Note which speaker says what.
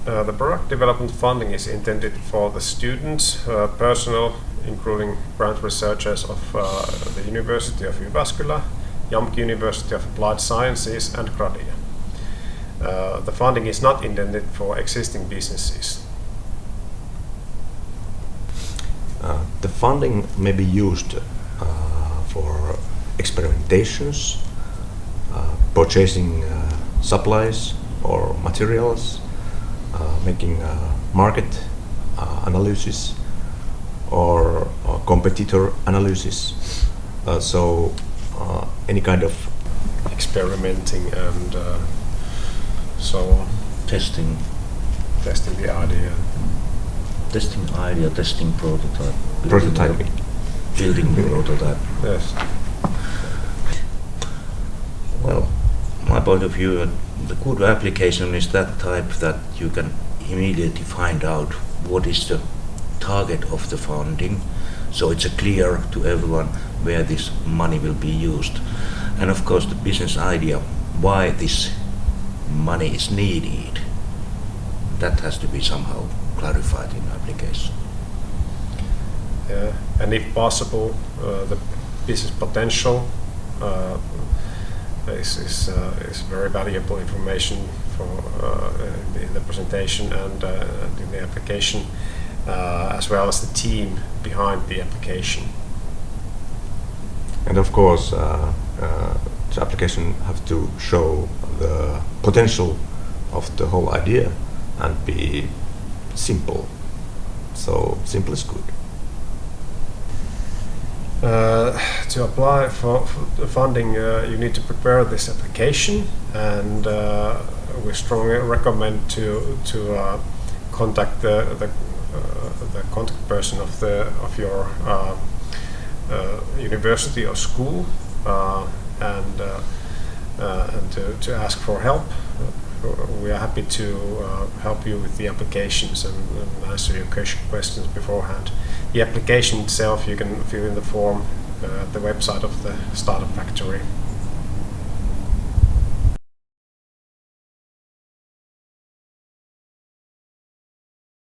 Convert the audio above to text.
Speaker 1: The product development funding is intended for the students, personnel, including grant researchers of the University of Jyväskylä, JAMK University of Applied Sciences, and Gradia. The funding is not intended for existing businesses.
Speaker 2: The funding may be used for experimentations, purchasing supplies or materials, making market analysis or competitor analysis. So any kind of
Speaker 1: experimenting and so on.
Speaker 3: Testing
Speaker 1: the idea.
Speaker 3: Testing idea, testing prototype.
Speaker 2: prototyping.
Speaker 3: Building the prototype.
Speaker 1: Yes.
Speaker 3: Well, my point of view, the good application is that type that you can immediately find out what is the target of the funding, so it's clear to everyone where this money will be used. And of course the business idea, why this money is needed, that has to be somehow clarified in application.
Speaker 1: And if possible, the business potential is very valuable information for in the presentation and in the application, as well as the team behind the application.
Speaker 2: And of course, the application have to show the potential of the whole idea and be simple. So simple is good.
Speaker 1: To apply for the funding, you need to prepare this application, and we strongly recommend to contact the contact person of your university or school, and to ask for help. We are happy to help you with the applications and answer your questions beforehand. The application itself you can fill in the form at the website of the Startup Factory.